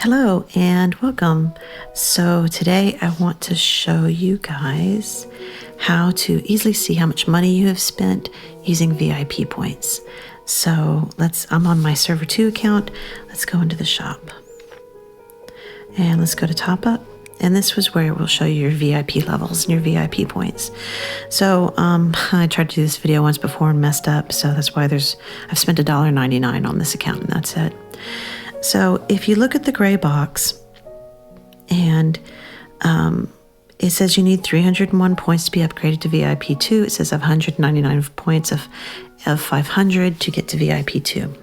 Hello and welcome. So today I want to show you guys how to easily see how much money you have spent using VIP points. So I'm on my server 2 account. Let's go into the shop and let's go to top up. And this was where we'll show you your VIP levels and your VIP points. So I tried to do this video once before and messed up. So that's why I've spent $1.99 on this account and that's it. So if you look at the gray box and it says you need 301 points to be upgraded to VIP 2. It says 199 points of 500 to get to VIP 2.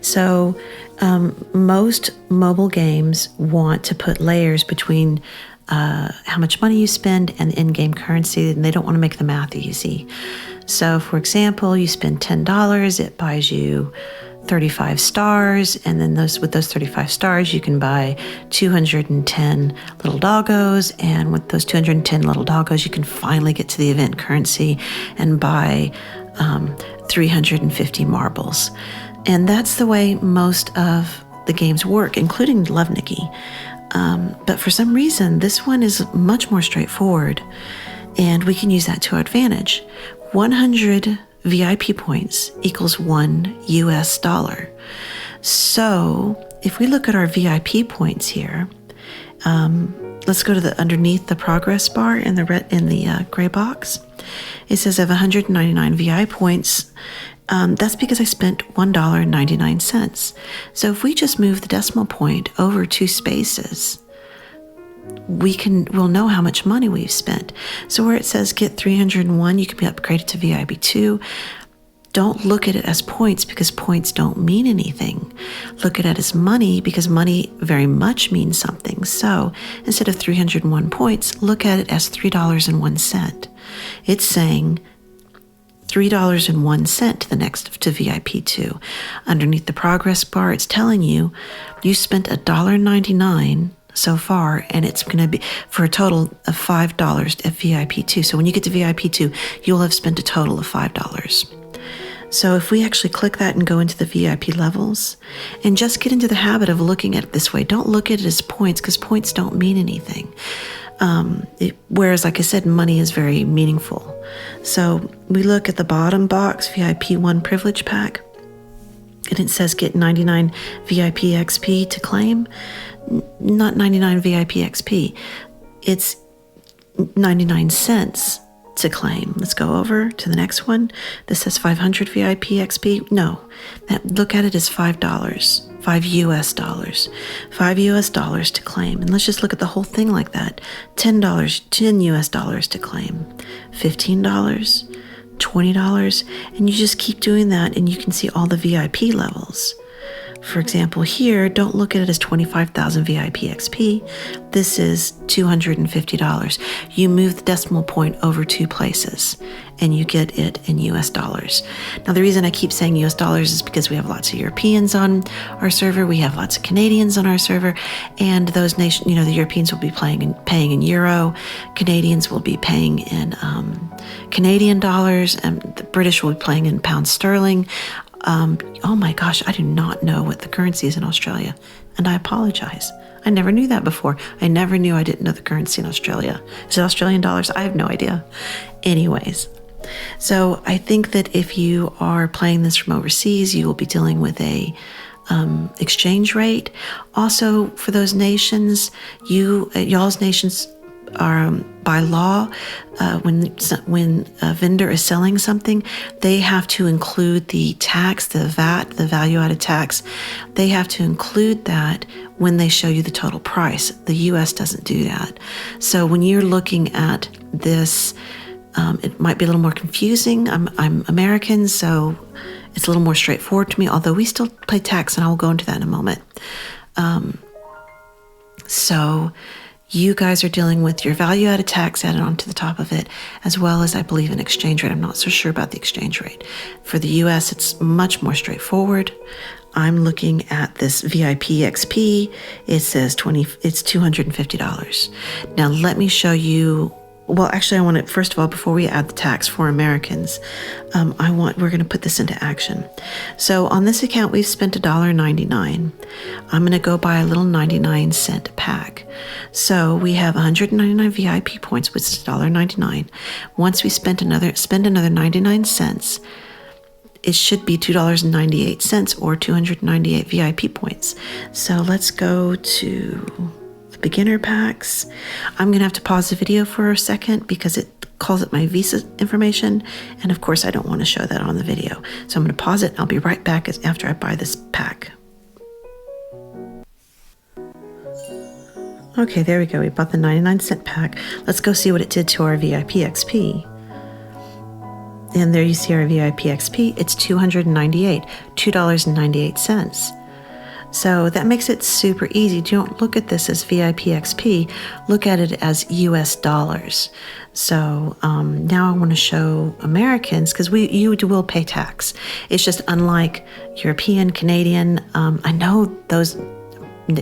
So most mobile games want to put layers between how much money you spend and in-game currency, and they don't want to make the math easy. So for example, you spend $10, it buys you 35 stars, and then with those 35 stars you can buy 210 little doggos, and with those 210 little doggos you can finally get to the event currency and buy 350 marbles. And that's the way most of the games work, including Love Nikki. But for some reason this one is much more straightforward, and we can use that to our advantage. 100 VIP points equals $1 US. So if we look at our VIP points here, let's go to underneath the progress bar in the gray box. It says I have 199 VIP points. That's because I spent $1.99. So if we just move the decimal point over 2 spaces, we'll know how much money we've spent. So where it says get 301, you can be upgraded to VIP 2. Don't look at it as points, because points don't mean anything. Look at it as money, because money very much means something. So instead of 301 points, look at it as $3.01. It's saying $3.01 to VIP 2. Underneath the progress bar, it's telling you spent $1.99 so far, and it's going to be for a total of $5 at VIP 2. So when you get to VIP 2, you'll have spent a total of $5. So if we actually click that and go into the VIP levels and just get into the habit of looking at it this way, don't look at it as points, because points don't mean anything. Whereas, like I said, money is very meaningful. So we look at the bottom box, VIP 1 privilege pack, and it says get 99 VIP XP to claim. Not 99 VIP XP, it's 99 cents to claim. Let's go over to the next one. This says 500 VIP XP. No, look at it as $5, $5 US to claim. And let's just look at the whole thing like that. $10, $10 US to claim. $15, $20, and you just keep doing that, and you can see all the VIP levels. For example, here, don't look at it as 25,000 VIP XP. This is $250. You move the decimal point over 2 places, and you get it in US dollars. Now, the reason I keep saying US dollars is because we have lots of Europeans on our server. We have lots of Canadians on our server, and those nations, the Europeans will be paying in euro. Canadians will be paying in Canadian dollars, and the British will be paying in pound sterling. Oh my gosh, I do not know what the currency is in Australia, and I apologize. I never knew that before. I never knew I didn't know the currency in Australia. Is it Australian dollars? I have no idea. Anyways, so I think that if you are playing this from overseas, you will be dealing with a exchange rate. Also, for those nations, y'all's nations are by law, when a vendor is selling something, they have to include the tax, the VAT, the value-added tax. They have to include that when they show you the total price. The U.S. doesn't do that. So when you're looking at this, it might be a little more confusing. I'm American, so it's a little more straightforward to me, although we still pay tax, and I will go into that in a moment. So you guys are dealing with your value-added tax added onto the top of it, as well as, I believe, an exchange rate. I'm not so sure about the exchange rate. For the U.S., it's much more straightforward. I'm looking at this VIP XP. It says it's $250. Now, let me show you Well, actually, I want to, first of all, before we add the tax for Americans, we're going to put this into action. So on this account, we've spent $1.99. I'm going to go buy a little 99-cent pack. So we have 199 VIP points, which is $1.99. Once we spend another 99 cents, it should be $2.98 or 298 VIP points. So let's go to beginner packs. I'm going to have to pause the video for a second because it calls up my Visa information. And of course, I don't want to show that on the video. So I'm going to pause it. I'll be right back after I buy this pack. Okay, there we go. We bought the 99-cent pack. Let's go see what it did to our VIP XP. And there you see our VIP XP. It's $2.98. So that makes it super easy. Don't look at this as VIP XP. Look at it as US dollars. So now I want to show Americans, because you will pay tax. It's just unlike European, Canadian. I know those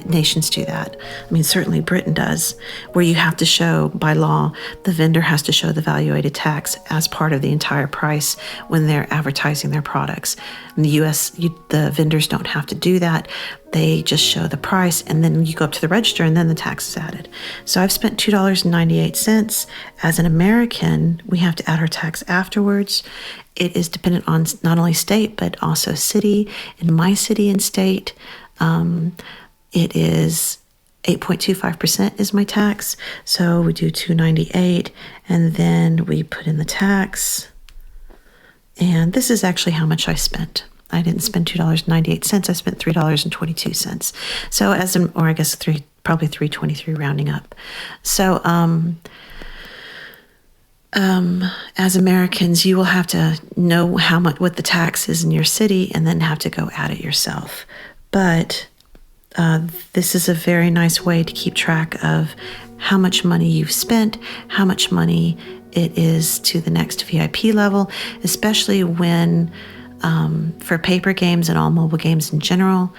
nations do that. I mean, certainly Britain does, where you have to show, by law, the vendor has to show the value-added tax as part of the entire price when they're advertising their products. In the US, the vendors don't have to do that. They just show the price, and then you go up to the register, and then the tax is added. So I've spent $2.98. As an American, we have to add our tax afterwards. It is dependent on not only state, but also city. In my city and state, it is 8.25% is my tax. So we do $2.98, and then we put in the tax. And this is actually how much I spent. I didn't spend $2.98. I spent $3.22. So probably $3.23 rounding up. So as Americans, you will have to know what the tax is in your city, and then have to go add it yourself. But this is a very nice way to keep track of how much money you've spent, how much money it is to the next VIP level, especially when for paper games and all mobile games in general,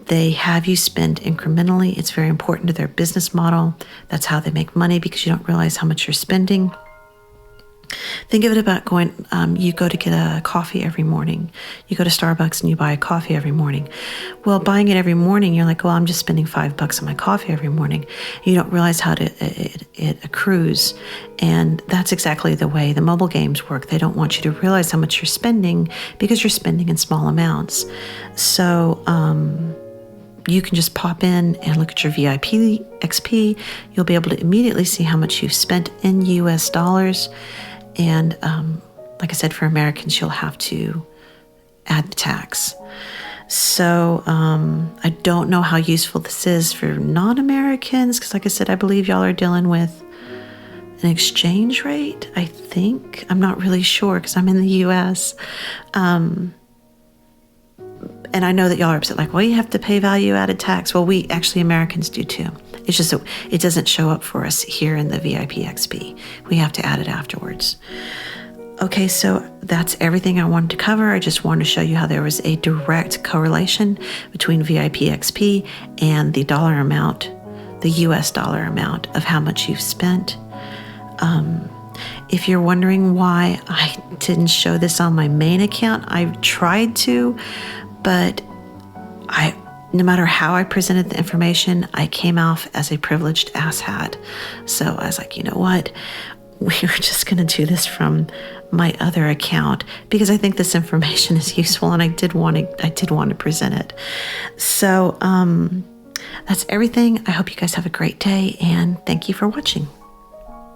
they have you spend incrementally. It's very important to their business model. That's how they make money, because you don't realize how much you're spending. Think of it about you go to get a coffee every morning. You go to Starbucks and you buy a coffee every morning. Well, buying it every morning, you're like, well, I'm just spending $5 on my coffee every morning. You don't realize how it accrues. And that's exactly the way the mobile games work. They don't want you to realize how much you're spending because you're spending in small amounts. So, you can just pop in and look at your VIP XP. You'll be able to immediately see how much you've spent in US dollars. And like I said, for Americans, you'll have to add the tax. So I don't know how useful this is for non-Americans, because like I said, I believe y'all are dealing with an exchange rate, I think. I'm not really sure because I'm in the US. And I know that y'all are upset, like, well, you have to pay value-added tax. Well, Americans do too. It's just that it doesn't show up for us here in the VIP XP. We have to add it afterwards. Okay, so that's everything I wanted to cover. I just wanted to show you how there was a direct correlation between VIP XP and the dollar amount, the US dollar amount of how much you've spent. If you're wondering why I didn't show this on my main account, I tried to, but no matter how I presented the information, I came off as a privileged asshat. So I was like, you know what? We're just going to do this from my other account because I think this information is useful, and I did want to present it. So that's everything. I hope you guys have a great day, and thank you for watching.